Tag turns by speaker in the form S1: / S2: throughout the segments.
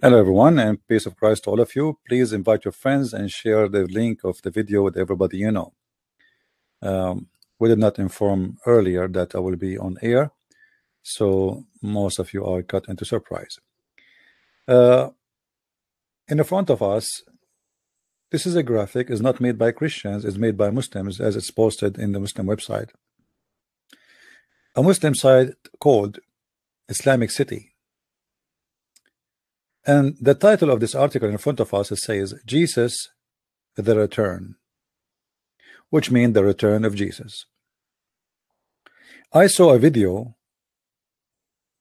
S1: Hello everyone, and peace of Christ to all of you. Please invite your friends and share the link of the video with everybody you know. We did not inform earlier that I will be on air, so most of you are cut into surprise. In the front of us, this is a graphic. It's not made by Christians, it's made by Muslims, as it's posted in the Muslim website. A Muslim site called Islamic City. And the title of this article in front of us, it says, Jesus, the Return, which means the return of Jesus. I saw a video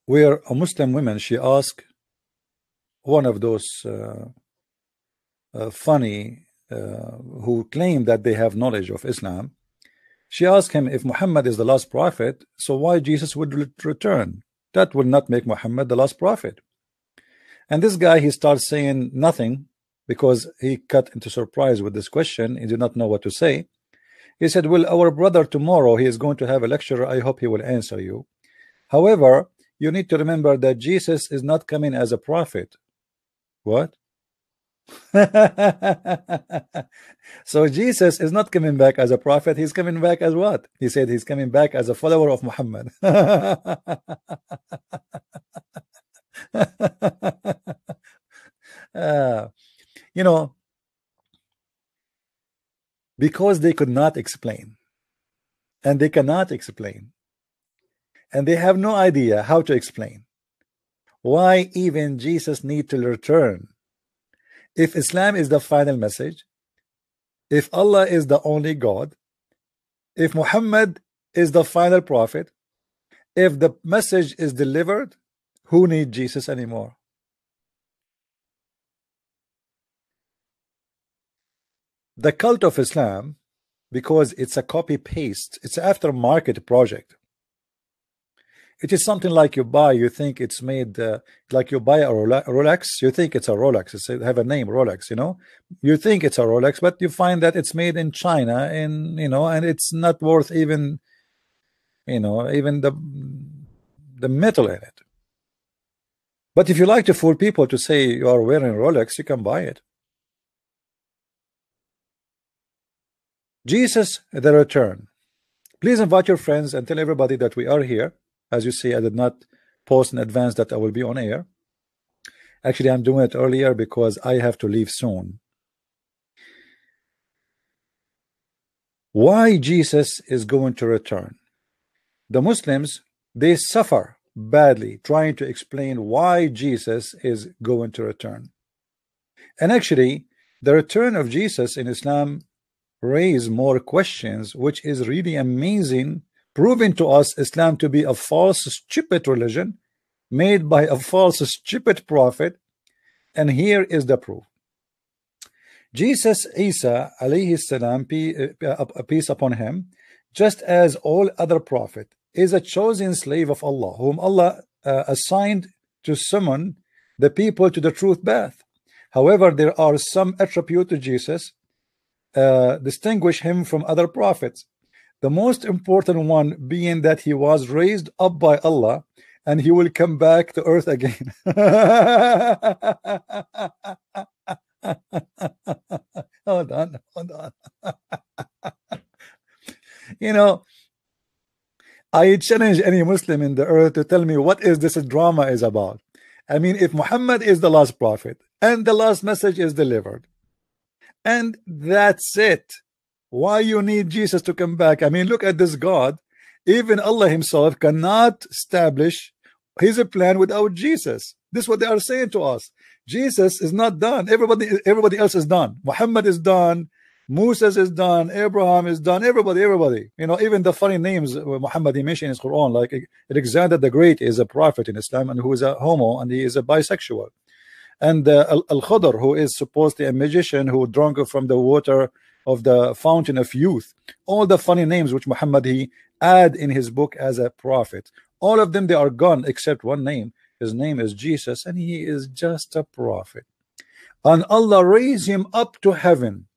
S1: where a Muslim woman, she asked one of those funny who claim that they have knowledge of Islam. She asked him, if Muhammad is the last prophet, so why Jesus would return? That will not make Muhammad the last prophet. And this guy, he starts saying nothing because he cut into surprise with this question. He did not know what to say. He said, well, our brother tomorrow, he is going to have a lecture. I hope he will answer you. However, you need to remember that Jesus is not coming as a prophet. What? So Jesus is not coming back as a prophet. He's coming back as what? He said he's coming back as a follower of Muhammad. You know, because they could not explain, and they cannot explain, and they have no idea how to explain why even Jesus need to return. If Islam is the final message, if Allah is the only God, if Muhammad is the final prophet, if the message is delivered, who needs Jesus anymore? The cult of Islam, because it's a copy-paste, it's an aftermarket project. It is something like you buy, you think it's made, like you buy a Rolex, you think it's a Rolex, it's have a name, Rolex, you know? You think it's a Rolex, but you find that it's made in China, and it's not worth even, even the metal in it. But if you like to fool people to say you are wearing Rolex, you can buy it. Jesus, the return. Please invite your friends and tell everybody that we are here. As you see, I did not post in advance that I will be on air. Actually, I'm doing it earlier because I have to leave soon. Why Jesus is going to return? The Muslims, they suffer badly trying to explain why Jesus is going to return. And actually, the return of Jesus in Islam raise more questions, which is really amazing, proving to us Islam to be a false, stupid religion made by a false, stupid prophet. And here is the proof. Jesus, Isa alayhi salam, peace upon him, just as all other prophet, is a chosen slave of Allah, whom Allah assigned to summon the people to the truth path. However, there are some attributes to Jesus distinguish him from other prophets. The most important one being that he was raised up by Allah and he will come back to earth again. Hold on. I challenge any Muslim in the earth to tell me what is this drama is about. I mean, if Muhammad is the last prophet and the last message is delivered, and that's it, why you need Jesus to come back? I mean, look at this God. Even Allah himself cannot establish his plan without Jesus. This is what they are saying to us. Jesus is not done. Everybody else is done. Muhammad is done. Moses is done. Abraham is done. Everybody. Even the funny names Muhammad he mentioned in his Quran, like Alexander the Great is a prophet in Islam and who is a homo and he is a bisexual. And Al-Khadr, who is supposedly a magician who drank from the water of the fountain of youth. All the funny names which Muhammad he add in his book as a prophet, all of them, they are gone except one name. His name is Jesus, and he is just a prophet. And Allah raised him up to heaven,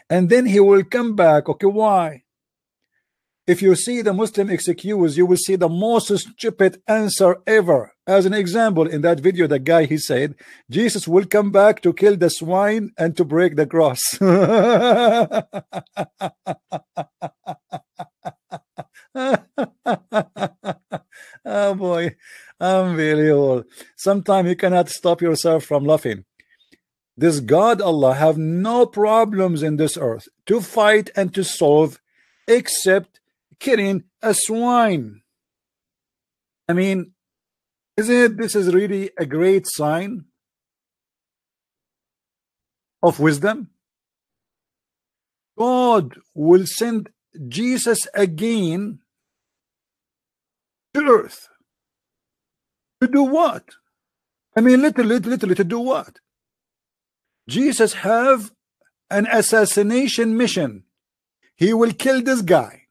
S1: and then he will come back. Okay, why? If you see the Muslim excuse, you will see the most stupid answer ever. As an example, in that video, the guy, he said, Jesus will come back to kill the swine and to break the cross. Oh boy, unbelievable. Sometimes you cannot stop yourself from laughing. This God Allah have no problems in this earth to fight and to solve except killing a swine. I mean, isn't this is really a great sign of wisdom? God will send Jesus again to earth to do what? I mean, literally to do what? Jesus have an assassination mission. He will kill this guy.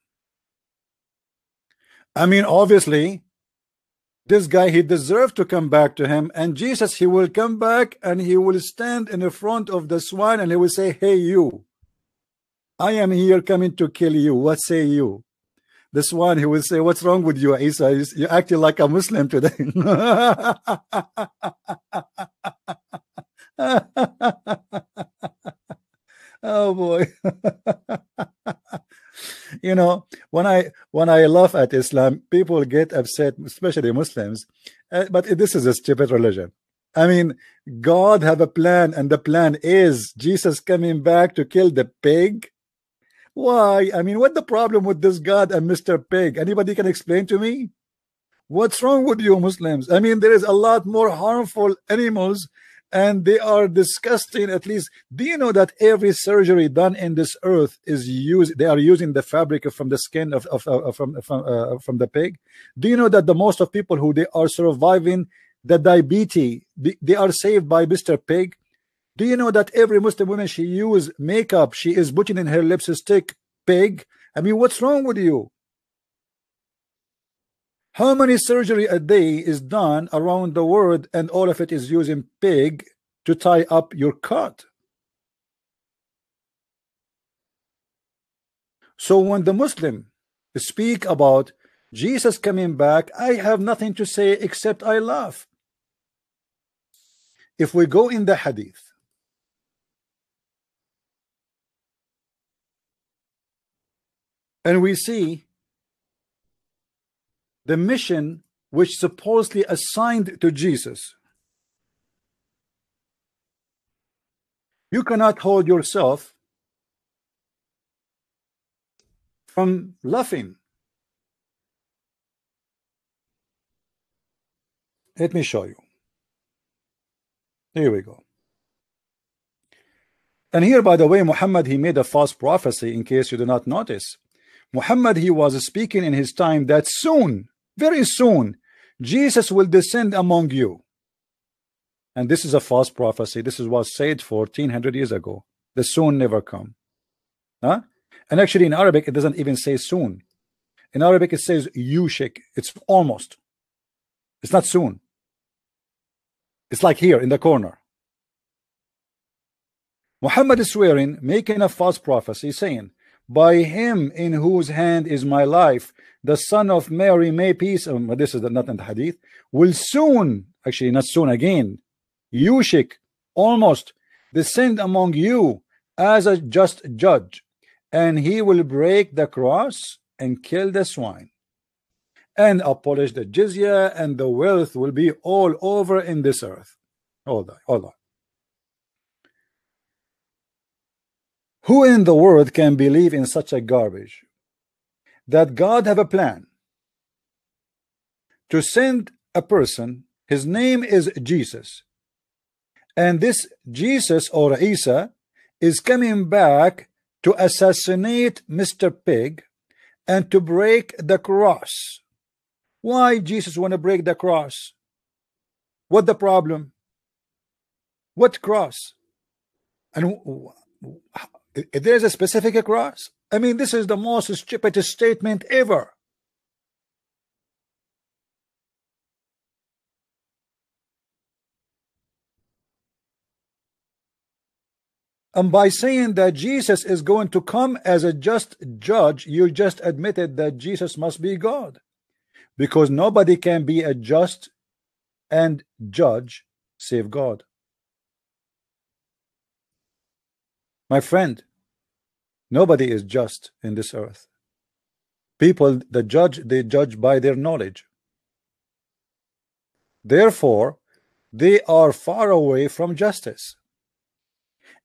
S1: I mean, obviously, this guy, he deserved to come back to him, and Jesus, he will come back and he will stand in the front of the swine and he will say, hey, you, I am here coming to kill you. What say you? The swine, he will say, what's wrong with you, Isa? You're acting like a Muslim today. Oh boy. You know, when I laugh at Islam, people get upset, especially Muslims. But this is a stupid religion. I mean, God have a plan, and the plan is Jesus coming back to kill the pig. Why? I mean, what the problem with this God and Mr. Pig? Anybody can explain to me? What's wrong with you Muslims? I mean, there is a lot more harmful animals, and they are disgusting. At least, do you know that every surgery done in this earth is they are using the fabric from the skin from the pig? Do you know that the most of people who they are surviving the diabetes, they are saved by Mr. Pig? Do you know that every Muslim woman, she use makeup, she is putting in her lipstick pig? I mean, what's wrong with you? How many surgery a day is done around the world, and all of it is using pig to tie up your cut? So when the Muslim speak about Jesus coming back, I have nothing to say except I laugh. If we go in the hadith, and we see the mission which supposedly assigned to Jesus, you cannot hold yourself from laughing. Let me show you. Here we go. And here, by the way, Muhammad, he made a false prophecy, in case you do not notice. Muhammad, he was speaking in his time that soon, very soon, Jesus will descend among you. And this is a false prophecy. This was said 1400 years ago. The soon never come. Huh? And actually in Arabic, it doesn't even say soon. In Arabic, it says yushik. It's almost. It's not soon. It's like here in the corner. Muhammad is swearing, making a false prophecy, saying, by him in whose hand is my life, the son of Mary, may peace, this is not in the hadith, will soon, actually not soon again, yushik, almost, descend among you as a just judge, and he will break the cross and kill the swine, and abolish the jizya, and the wealth will be all over in this earth. Hold on. Who in the world can believe in such a garbage? That God have a plan to send a person, his name is Jesus, and this Jesus or Isa is coming back to assassinate Mr. Pig and to break the cross. Why Jesus want to break the cross? What the problem? What cross? And there's a specific cross? I mean, this is the most stupid statement ever. And by saying that Jesus is going to come as a just judge, you just admitted that Jesus must be God, because nobody can be a just and judge save God. My friend, nobody is just in this earth. People that judge, they judge by their knowledge. Therefore, they are far away from justice.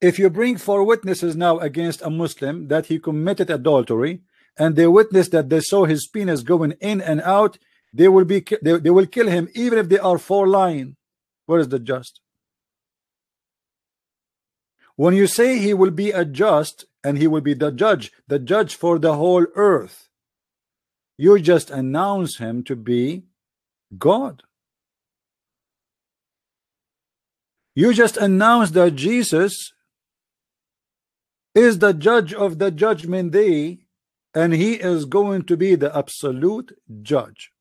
S1: If you bring 4 witnesses now against a Muslim that he committed adultery, and they witness that they saw his penis going in and out, they will kill him even if they are 4 lying. Where is the just? When you say he will be a just and he will be the judge for the whole earth, you just announce him to be God. You just announce that Jesus is the judge of the judgment day, and he is going to be the absolute judge.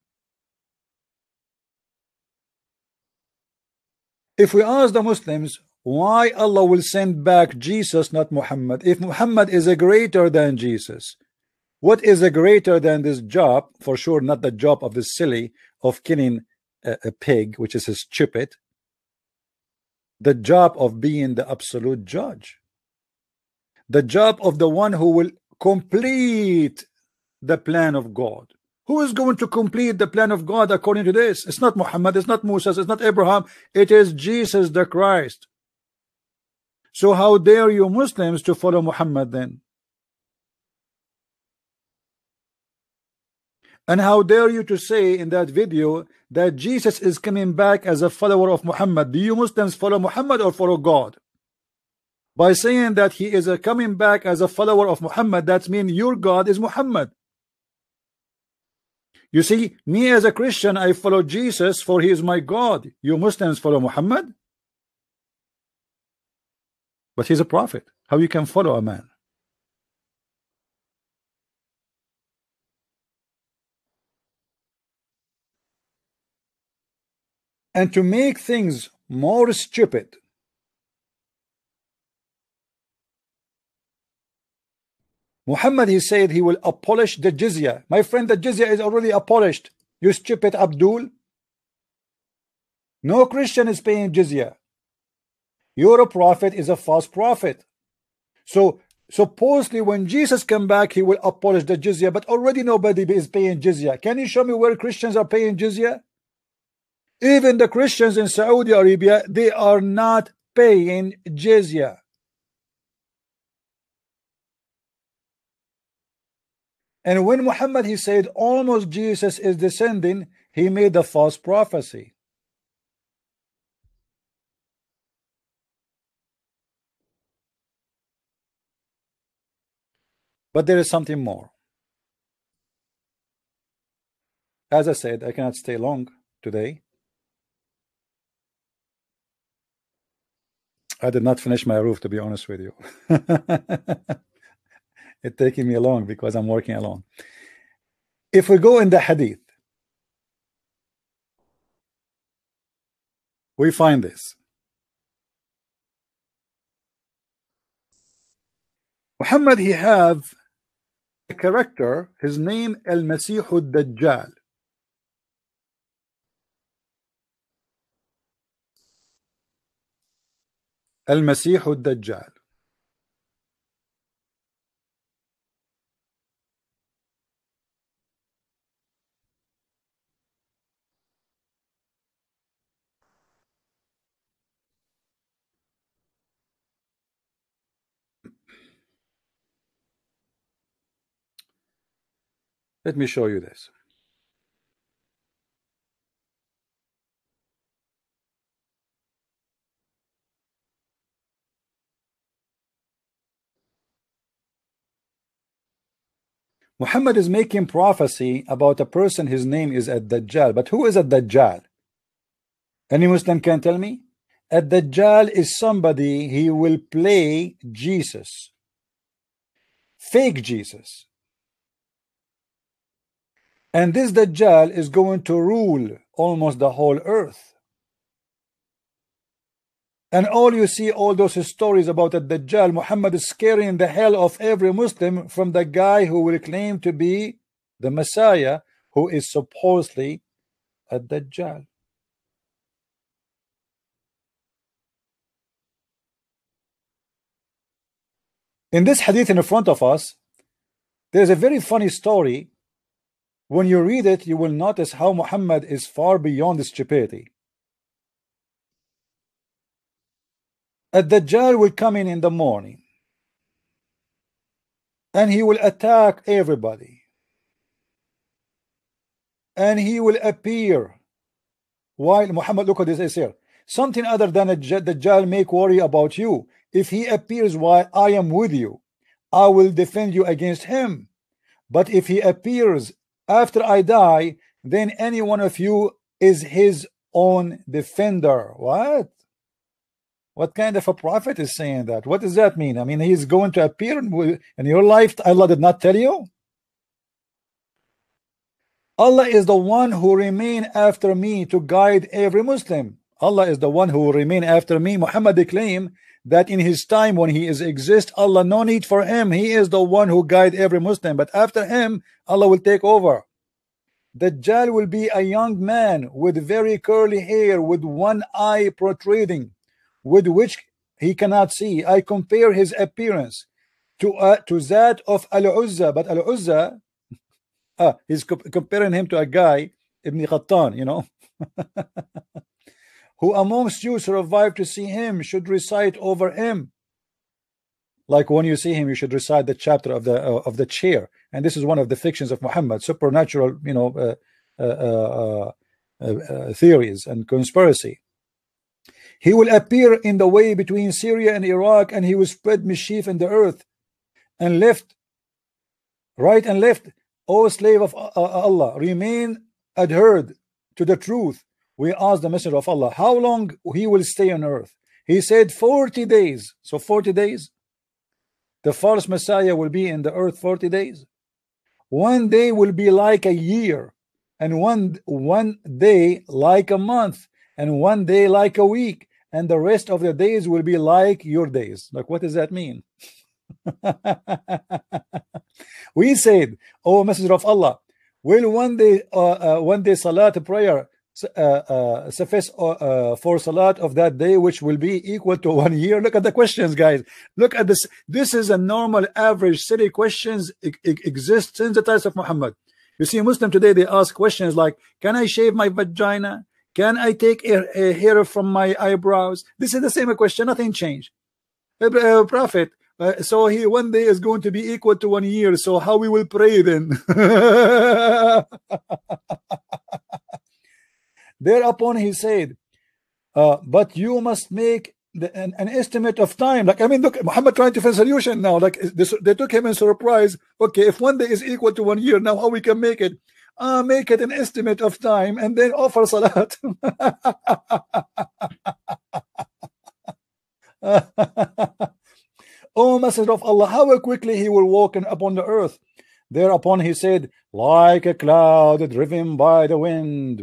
S1: If we ask the Muslims why Allah will send back Jesus, not Muhammad, if Muhammad is a greater than Jesus, what is a greater than this job? For sure not the job of the silly of killing a pig, which is stupid. The job of being the absolute judge, the job of the one who will complete the plan of God. Who is going to complete the plan of God according to this? It's not Muhammad, it's not Musa, it's not Abraham, it is Jesus the Christ. So how dare you Muslims to follow Muhammad then? And how dare you to say in that video that Jesus is coming back as a follower of Muhammad? Do you Muslims follow Muhammad or follow God? By saying that he is coming back as a follower of Muhammad, that means your God is Muhammad. You see, me as a Christian, I follow Jesus for he is my God. You Muslims follow Muhammad? But he's a prophet. How you can follow a man? And to make things more stupid, Muhammad, he said he will abolish the jizya. My friend, the jizya is already abolished. You stupid Abdul. No Christian is paying jizya. Your prophet is a false prophet. So supposedly when Jesus come back, he will abolish the jizya, but already nobody is paying jizya. Can you show me where Christians are paying jizya? Even the Christians in Saudi Arabia, they are not paying jizya. And when Muhammad, he said almost Jesus is descending, he made a false prophecy. But there is something more. As I said, I cannot stay long today. I did not finish my roof, to be honest with you. It's taking me long because I'm working alone. If we go in the hadith, we find this. Muhammad, he have a character, his name Al-Masih Dajjal. Al-Masih Dajjal. Let me show you this. Muhammad is making prophecy about a person, his name is Ad-Dajjal. But who is Ad-Dajjal? Any Muslim can tell me? Ad-Dajjal is somebody, he will play Jesus. Fake Jesus. And this Dajjal is going to rule almost the whole earth. And all you see, all those stories about the Dajjal, Muhammad is scaring the hell of every Muslim from the guy who will claim to be the Messiah, who is supposedly a Dajjal. In this hadith in front of us, there's a very funny story. When you read it, you will notice how Muhammad is far beyond stupidity. A Dajjal will come in the morning and he will attack everybody, and he will appear while Muhammad, look at this here, something other than a Dajjal make worry about you. If he appears while I am with you, I will defend you against him. But if he appears after I die, then any one of you is his own defender. What kind of a prophet is saying that? What does that mean? I mean, he's going to appear in your life. Allah did not tell you. Allah is the one who remain after me to guide every Muslim. Allah is the one who will remain after me. Muhammad claimed that in his time when he is exist, Allah no need for him. He is the one who guide every Muslim. But after him, Allah will take over. Dajjal will be a young man with very curly hair, with one eye protruding, with which he cannot see. I compare his appearance to that of Al-Uzza, but Al-Uzza, he's comparing him to a guy, Ibn Qattan, you know, who amongst you survive to see him should recite over him. Like when you see him, you should recite the chapter of the chair. And this is one of the fictions of Muhammad, supernatural, you know, theories and conspiracy. He will appear in the way between Syria and Iraq, and he will spread mischief in the earth, and left, right and left. O slave of Allah, remain adhered to the truth. We asked the Messenger of Allah how long he will stay on earth. He said 40 days. So 40 days, the false Messiah will be in the earth 40 days. One day will be like a year, and one day like a month, and one day like a week, and the rest of the days will be like your days. Like, what does that mean? We said, oh Messenger of Allah, will one day salat prayer suffice for salat of that day, which will be equal to 1 year? Look at the questions, guys. Look at this. This is a normal, average, silly questions exist since the times of Muhammad. You see, Muslim today, they ask questions like, can I shave my vagina? Can I take a hair from my eyebrows? This is the same question, nothing changed. Prophet, so he one day is going to be equal to 1 year, so how we will pray then? Thereupon he said, but you must make an estimate of time. Like, I mean, look, Muhammad trying to find a solution now. Like, they took him in surprise. Okay, if 1 day is equal to 1 year, now how we can make it? Make it an estimate of time and then offer salat. O Messenger of Allah, how quickly he will walk upon the earth. Thereupon he said, like a cloud driven by the wind.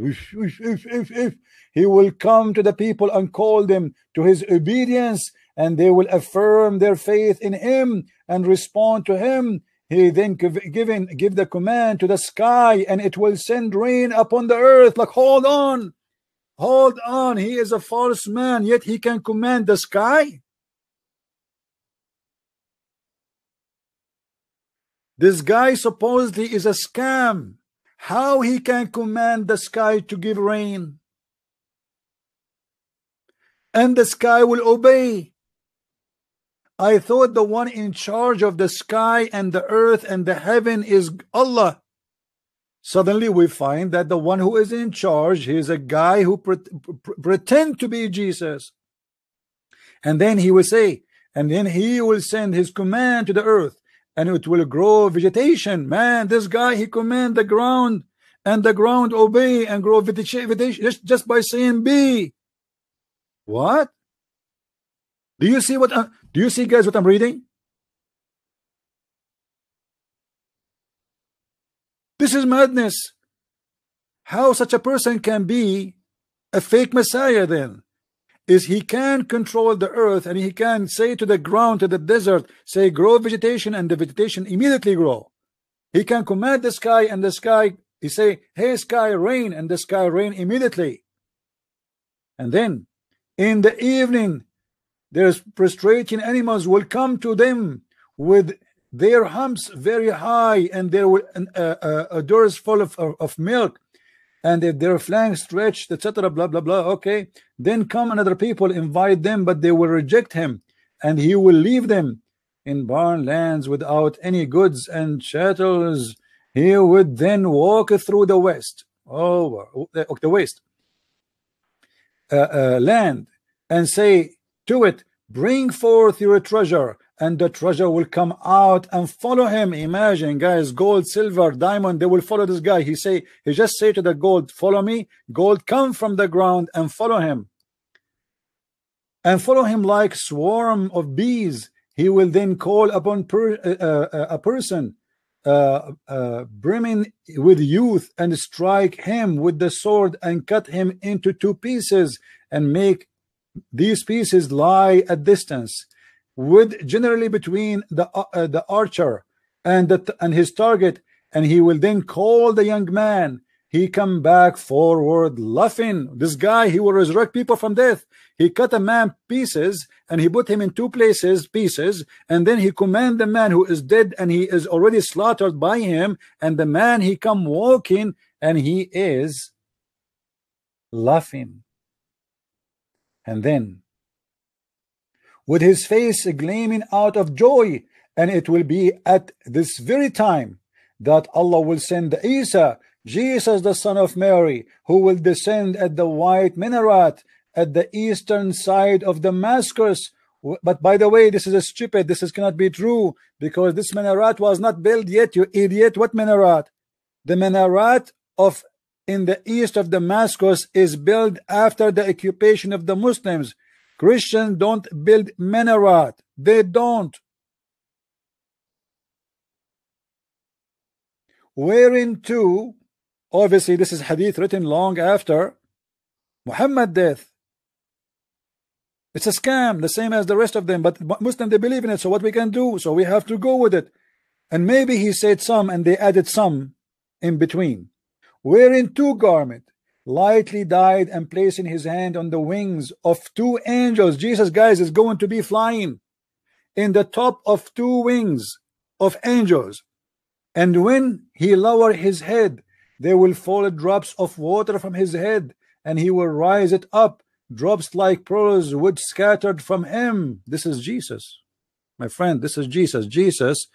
S1: He will come to the people and call them to his obedience, and they will affirm their faith in him and respond to him. He then give the command to the sky, and it will send rain upon the earth. Like, hold on, he is a false man, yet he can command the sky. This guy supposedly is a scam. How he can command the sky to give rain? And the sky will obey. I thought the one in charge of the sky and the earth and the heaven is Allah. Suddenly we find that the one who is in charge, he is a guy who pretend to be Jesus. And then he will say, and then he will send his command to the earth, and it will grow vegetation. Man, this guy, he command the ground, and the ground obey and grow vegetation just by saying be. What? Do you see do you see, guys, what I'm reading? This is madness. How such a person can be a fake Messiah then? is he can control the earth, and he can say to the ground, to the desert, say grow vegetation, and the vegetation immediately grow. He can command the sky, and the sky, he say, hey sky, rain, and the sky rain immediately. And then in the evening, there's prostrating animals will come to them with their humps very high, and there will doors full of milk, and if their flanks stretched, etc., blah blah blah. Okay, then come another people, invite them, but they will reject him, and he will leave them in barren lands without any goods and chattels. He would then walk through the west, the west land, and say to it, bring forth your treasure, and the treasure will come out and follow him. Imagine, guys, gold, silver, diamond, they will follow this guy. He just say to the gold, follow me. Gold come from the ground and follow him, and follow him like swarm of bees. He will then call upon a person brimming with youth, and strike him with the sword, and cut him into 2 pieces, and make these pieces lie at distance, with generally between the archer and his target. And he will then call the young man. He come back forward laughing. This guy, he will resurrect people from death. He cut a man pieces, and he put him in 2 pieces, and then he command the man who is dead, and he is already slaughtered by him, and the man, he come walking, and he is laughing. And then with his face gleaming out of joy, and it will be at this very time that Allah will send Isa, Jesus the son of Mary, who will descend at the white minaret at the eastern side of Damascus. But by the way, this is stupid. This cannot be true, because this minaret was not built yet, you idiot. What minaret? The minaret in the east of Damascus is built after the occupation of the Muslims. Christians don't build minaret. They don't. Wherein too, obviously this is hadith written long after Muhammad death. It's a scam, the same as the rest of them, but Muslims, they believe in it. So what we can do? So we have to go with it. And maybe he said some, and they added some in between. Wherein 2 garment lightly dyed, and placing his hand on the wings of 2 angels. Jesus, guys, is going to be flying in the top of 2 wings of angels, and when he lower his head, there will fall drops of water from his head, and he will rise it up, drops like pearls would scattered from him. This is Jesus, my friend. This is Jesus. Jesus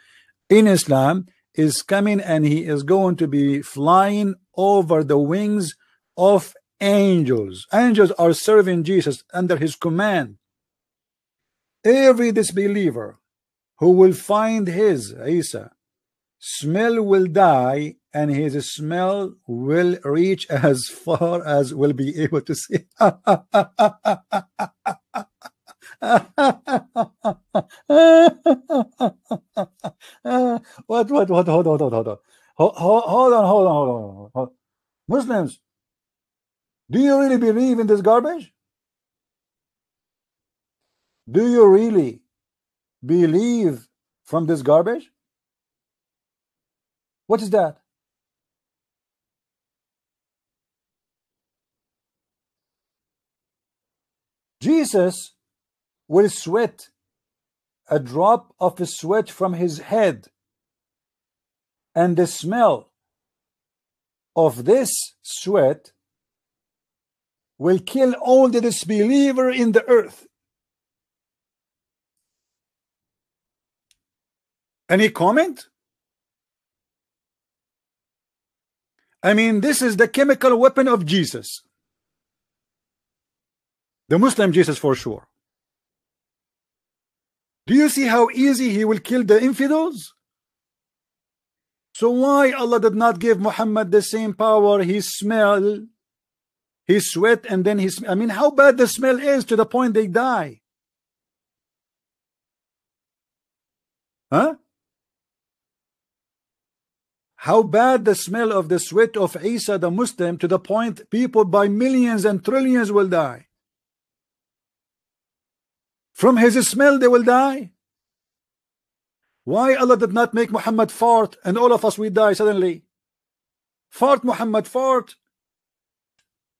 S1: in Islam is coming, and he is going to be flying over the wings of angels. Angels are serving Jesus under his command. Every disbeliever who will find his Isa smell will die, and his smell will reach as far as will be able to see. What? Hold on. Muslims, do you really believe in this garbage? Do you really believe from this garbage? What is that? Jesus will sweat a drop of sweat from his head, and the smell of this sweat will kill all the disbeliever in the earth. Any comment? I mean, this is the chemical weapon of Jesus, the Muslim Jesus, for sure. Do you see how easy he will kill the infidels? So why Allah did not give Muhammad the same power? He smell, he sweat, and then I mean, how bad the smell is to the point they die. Huh? How bad the smell of the sweat of Isa the Muslim, to the point people by millions and trillions will die. From his smell they will die. Why Allah did not make Muhammad fart and all of us we die suddenly? Fart, Muhammad, fart.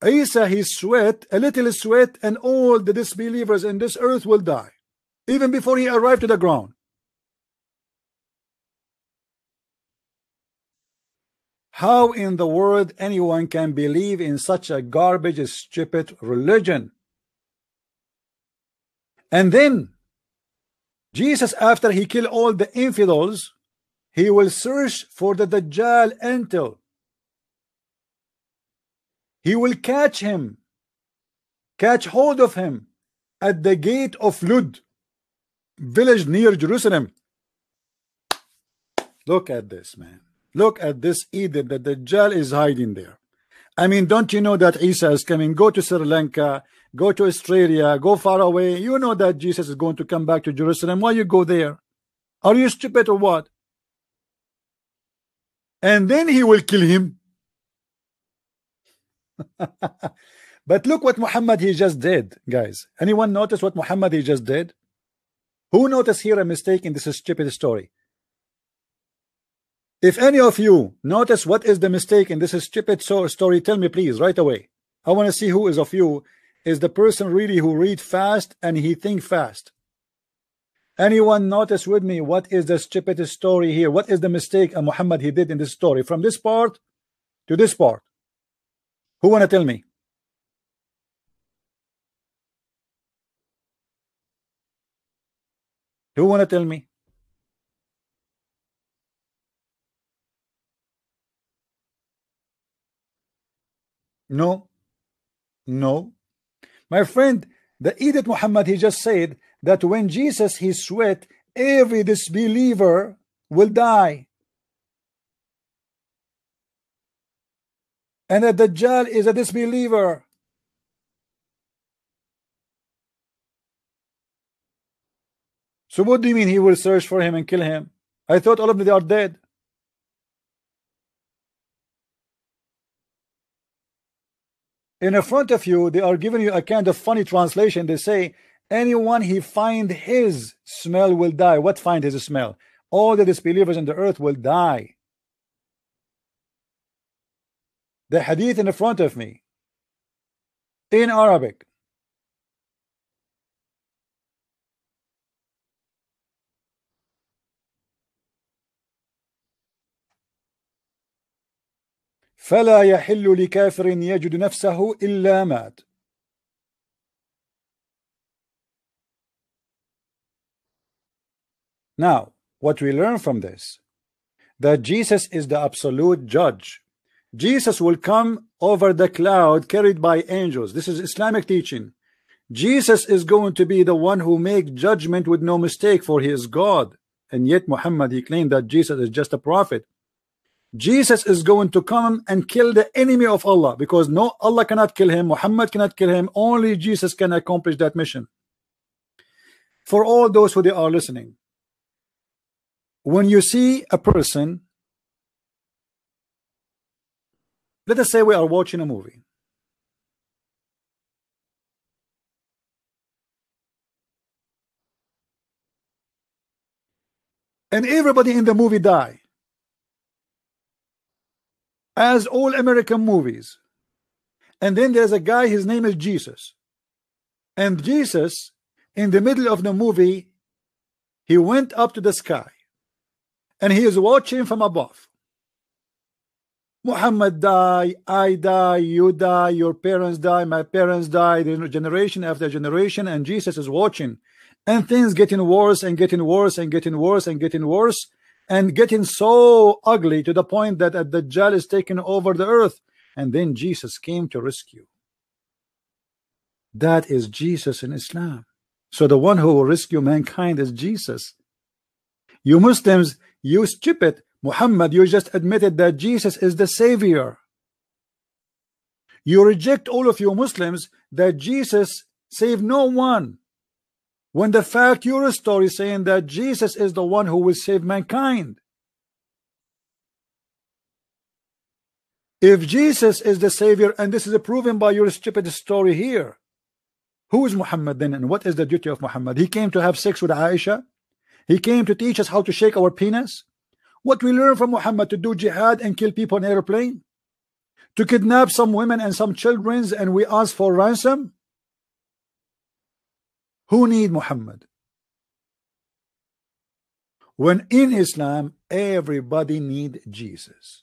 S1: Isa, he sweat, a little sweat, and all the disbelievers in this earth will die, even before he arrived to the ground. How in the world anyone can believe in such a garbage, stupid religion? And then Jesus, after he killed all the infidels, he will search for the Dajjal until he will catch him, catch hold of him at the gate of Lud, village near Jerusalem. Look at this, man. Look at this Eden that the Dajjal is hiding there. I mean, don't you know that Isa is coming? Go to Sri Lanka, go to Australia, go far away. You know that Jesus is going to come back to Jerusalem. Why you go there? Are you stupid or what? And then he will kill him. But look what Muhammad he just did, guys. Anyone notice what Muhammad he just did? Who noticed here a mistake in this stupid story? If any of you notice what is the mistake in this stupid story, tell me please right away. I want to see who is of you is the person really who read fast and he think fast. Anyone notice with me what is the stupid story here? What is the mistake Muhammad he did in this story from this part to this part? Who want to tell me? Who want to tell me? No, no, my friend, the Edith Muhammad he just said that when Jesus he sweat, every disbeliever will die, and that Dajjal is a disbeliever. So what do you mean he will search for him and kill him? I thought all of them are dead. In the front of you, they are giving you a kind of funny translation. They say, anyone he find his smell will die. What find his smell? All the disbelievers in the earth will die. The hadith in the front of me, in Arabic. فلا يحل لكافر يجد نفسه إلا مات. Now, what we learn from this, that Jesus is the absolute judge. Jesus will come over the cloud carried by angels. This is Islamic teaching. Jesus is going to be the one who make judgment with no mistake, for he is God. And yet Muhammad he claimed that Jesus is just a prophet. Jesus is going to come and kill the enemy of Allah, because no, Allah cannot kill him, Muhammad cannot kill him, only Jesus can accomplish that mission. For all those who they are listening, when you see a person, let us say we are watching a movie, and everybody in the movie die, as all American movies, and then there's a guy, his name is Jesus, and Jesus in the middle of the movie he went up to the sky and he is watching from above. Muhammad die, I die, you die, your parents die, my parents die, generation after generation, and Jesus is watching, and things getting worse and getting worse and getting worse and getting worse and getting so ugly to the point that the Dajjal is taking over the earth, and then Jesus came to rescue. That is Jesus in Islam. So the one who will rescue mankind is Jesus. You Muslims, you stupid, Muhammad, you just admitted that Jesus is the savior. You reject, all of you Muslims, that Jesus saved no one, when the fact your story saying that Jesus is the one who will save mankind. If Jesus is the savior, and this is proven by your stupid story here, Who is Muhammad then, and what is the duty of Muhammad? He came to have sex with Aisha. He came to teach us how to shake our penis. What we learn from Muhammad? To do jihad and kill people on airplane, to kidnap some women and some children, and we ask for ransom. Who need Muhammad? When in Islam everybody need Jesus.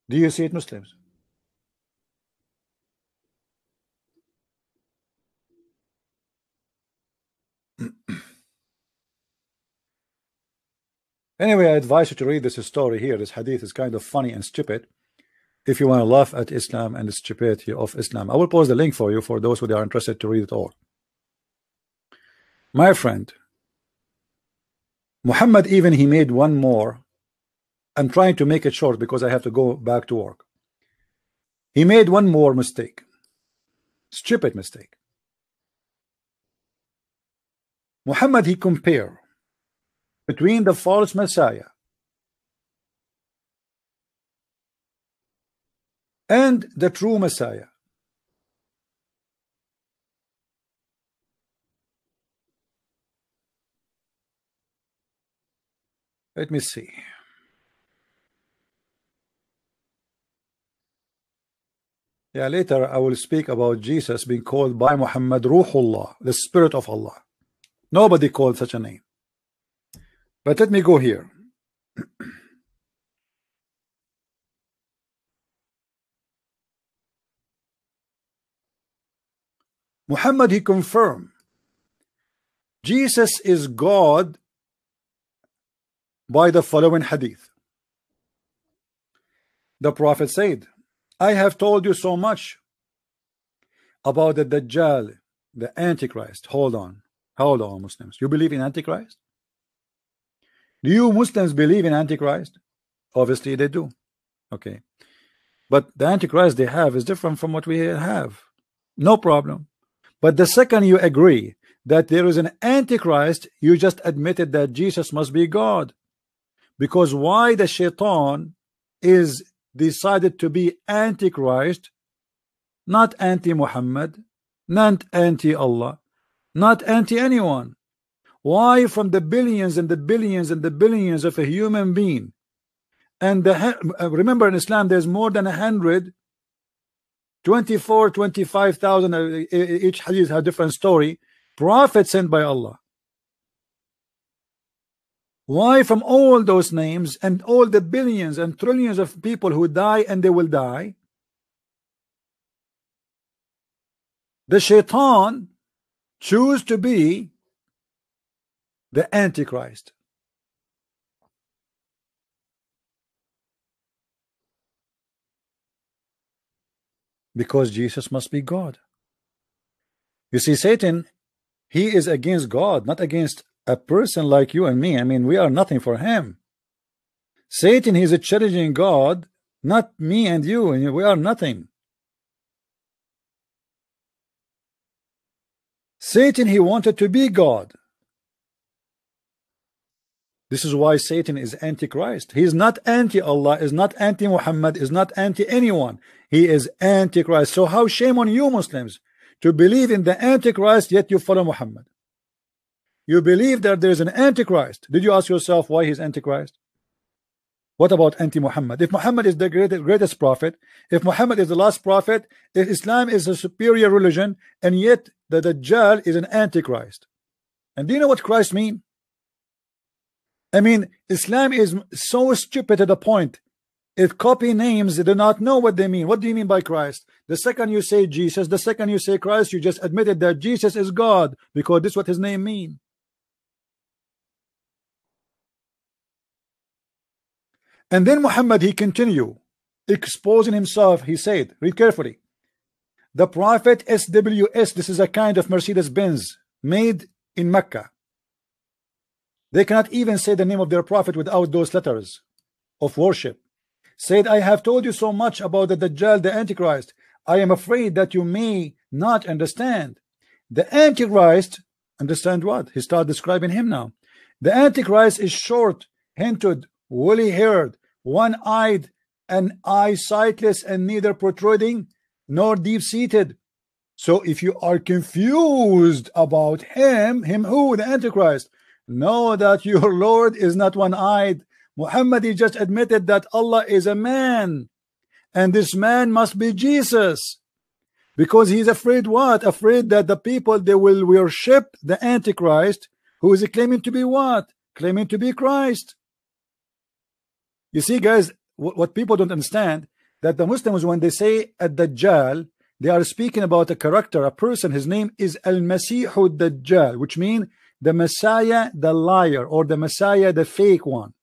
S1: Do you see it, Muslims? Anyway, I advise you to read this story here. This hadith is kind of funny and stupid if you want to laugh at Islam and the stupidity of Islam. I will post the link for you for those who are interested to read it all. My friend, Muhammad, even he made one more. I'm trying to make it short because I have to go back to work. He made one more mistake. Stupid mistake. Muhammad, he compared between the false Messiah and the true Messiah. Let me see. Yeah, later I will speak about Jesus being called by Muhammad Ruhullah, the Spirit of Allah. Nobody called such a name. But let me go here. Muhammad, he confirmed Jesus is God by the following hadith. The Prophet said, I have told you so much about the Dajjal, the Antichrist. Hold on, Muslims. You believe in Antichrist? Do you Muslims believe in Antichrist? Obviously they do. Okay, but the Antichrist they have is different from what we have. No problem. But the second you agree that there is an Antichrist, you just admitted that Jesus must be God. Because why the shaitan is decided to be Antichrist, not anti-Muhammad, not anti-Allah, not anti-anyone? Why from the billions and the billions and the billions of a human being, and remember in Islam there's more than 25,000 each hadith has a different story, prophets sent by Allah. Why from all those names and all the billions and trillions of people who die and they will die, the shaitan choose to be the Antichrist? Because Jesus must be God. You see, Satan, he is against God, not against a person like you and me. I mean, we are nothing for him. Satan, he's a challenging God, not me and you, and we are nothing. Satan, he wanted to be God. This is why Satan is Antichrist. He is not anti-Allah, is not anti-Muhammad, is not anti-anyone. He is Antichrist. So how shame on you Muslims to believe in the Antichrist yet you follow Muhammad. You believe that there is an Antichrist. Did you ask yourself why he's Antichrist? What about anti-Muhammad? If Muhammad is the greatest prophet, if Muhammad is the last prophet, if Islam is a superior religion, and yet the Dajjal is an Antichrist. And do you know what Christ mean? I mean, Islam is so stupid to the point it copy names, they do not know what they mean. What do you mean by Christ? The second you say Jesus, the second you say Christ, you just admitted that Jesus is God, because this is what his name mean. And then Muhammad, he continue exposing himself. He said, read carefully, the prophet SWS, this is a kind of Mercedes-Benz made in Mecca. They cannot even say the name of their prophet without those letters of worship. Said, I have told you so much about the Dajjal, the Antichrist. I am afraid that you may not understand. The Antichrist, understand what? He started describing him now. The Antichrist is short hinted, woolly-haired, one-eyed, and eye sightless, and neither protruding nor deep-seated. So if you are confused about him who? The Antichrist, know that your Lord is not one-eyed. Muhammad, he just admitted that Allah is a man, and this man must be Jesus, because he's afraid what? Afraid that the people, they will worship the Antichrist, who is claiming to be what? Claiming to be Christ. You see, guys, what people don't understand, that the Muslims, when they say Ad-Dajjal, they are speaking about a character, a person. His name is Al-Masih Dajjal, which means the Messiah, the liar, or the Messiah, the fake one.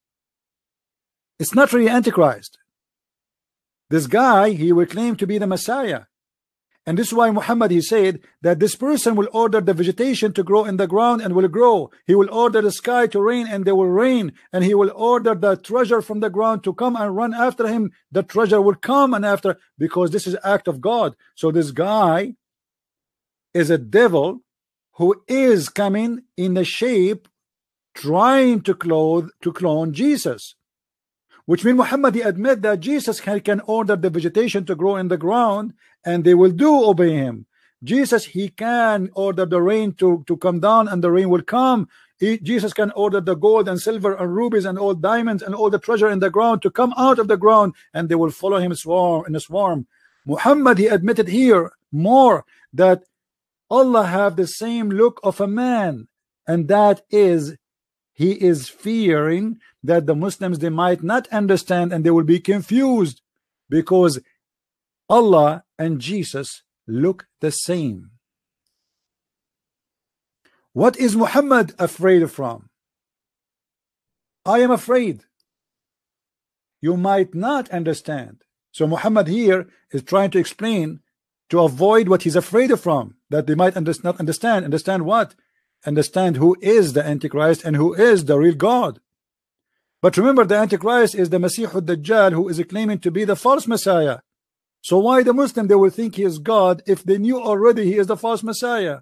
S1: It's not really Antichrist. This guy, he will claim to be the Messiah. And this is why Muhammad, he said that this person will order the vegetation to grow in the ground and will grow. He will order the sky to rain and they will rain. And he will order the treasure from the ground to come and run after him. The treasure will come and after, because this is an act of God. So this guy is a devil who is coming in the shape trying to clone Jesus. Which means Muhammad, he admit that Jesus can order the vegetation to grow in the ground, and they will do obey him. Jesus, he can order the rain to come down, and the rain will come. Jesus can order the gold and silver and rubies and all diamonds and all the treasure in the ground to come out of the ground, and they will follow him in a swarm. Muhammad, he admitted here more that Allah have the same look of a man, and that is, he is fearing that the Muslims, they might not understand and they will be confused, because Allah and Jesus look the same. What is Muhammad afraid from? I am afraid you might not understand. So Muhammad here is trying to explain to avoid what he's afraid from, that they might not understand. Understand what? Understand who is the Antichrist and who is the real God. But remember, the Antichrist is the Masih Dajjal, who is claiming to be the false Messiah. So why the Muslim, they will think he is God if they knew already he is the false Messiah?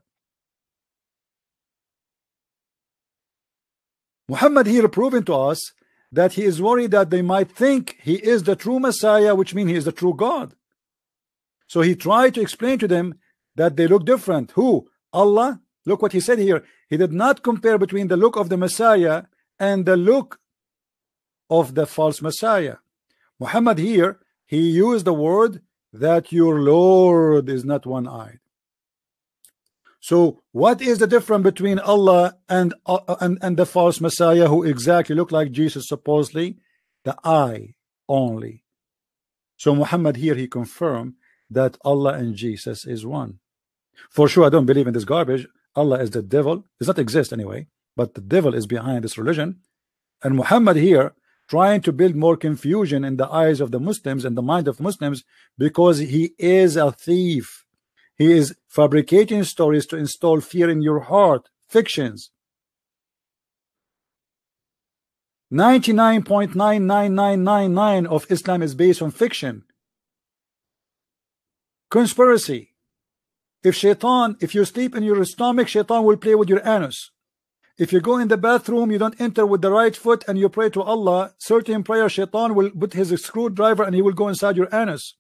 S1: Muhammad here proving to us that he is worried that they might think he is the true Messiah, which means he is the true God. So he tried to explain to them that they look different. Who? Allah. Look what he said here. He did not compare between the look of the Messiah and the look of the false Messiah. Muhammad here, he used the word that your Lord is not one-eyed. So what is the difference between Allah and the false Messiah, who exactly look like Jesus supposedly? The eye only. So Muhammad here, he confirmed that Allah and Jesus is one. For sure, I don't believe in this garbage. Allah is the devil. Does not exist anyway, but the devil is behind this religion. And Muhammad here trying to build more confusion in the eyes of the Muslims and the mind of Muslims, because he is a thief. He is fabricating stories to install fear in your heart. Fictions. 99.99999 of Islam is based on fiction. Conspiracy. If you sleep in your stomach, shaitan will play with your anus. If you go in the bathroom, you don't enter with the right foot and you pray to Allah, certain prayer, shaitan will put his screwdriver and he will go inside your anus.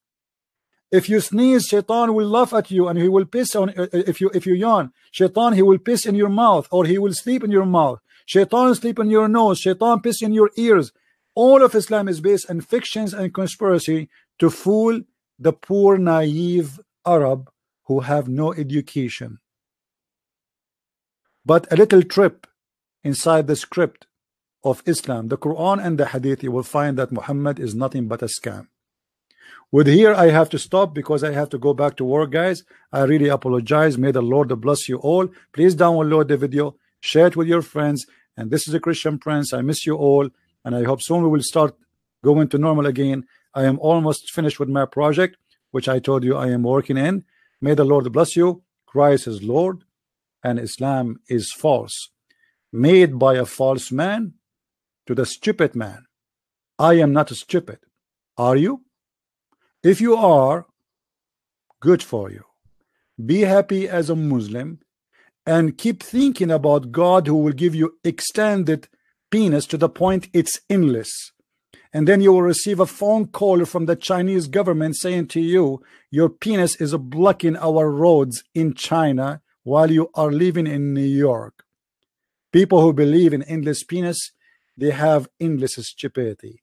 S1: If you sneeze, shaitan will laugh at you and he will piss on. If you yawn, shaitan, he will piss in your mouth, or he will sleep in your mouth. Shaitan sleep in your nose, shaitan piss in your ears. All of Islam is based on fictions and conspiracy to fool the poor naive Arab who have no education. But a little trip inside the script of Islam, the Quran and the Hadith, you will find that Muhammad is nothing but a scam. With here, I have to stop because I have to go back to work, guys. I really apologize. May the Lord bless you all. Please download the video, share it with your friends. And this is a Christian Prince. I miss you all, and I hope soon we will start going to normal again. I am almost finished with my project, which I told you I am working in. May the Lord bless you. Christ is Lord, and Islam is false, made by a false man to the stupid man. I am not stupid. Are you? If you are, good for you. Be happy as a Muslim and keep thinking about God, who will give you extended penis to the point it's endless. And then you will receive a phone call from the Chinese government saying to you, your penis is blocking our roads in China while you are living in New York. People who believe in endless penis, they have endless stupidity.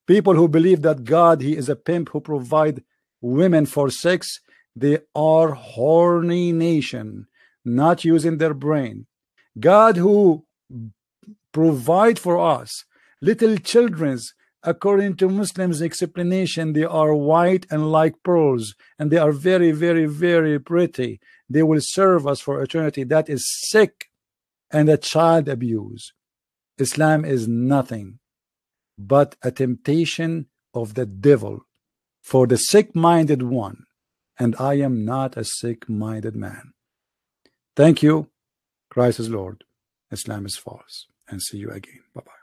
S1: People who believe that God, he is a pimp who provide women for sex, they are horny nation, not using their brain. God who provide for us little children's, according to Muslims explanation, they are white and like pearls, and they are very, very, very pretty. They will serve us for eternity. That is sick and a child abuse. Islam is nothing but a temptation of the devil for the sick-minded one, and I am not a sick-minded man. Thank you. Christ is Lord. Islam is false. And see you again. Bye-bye.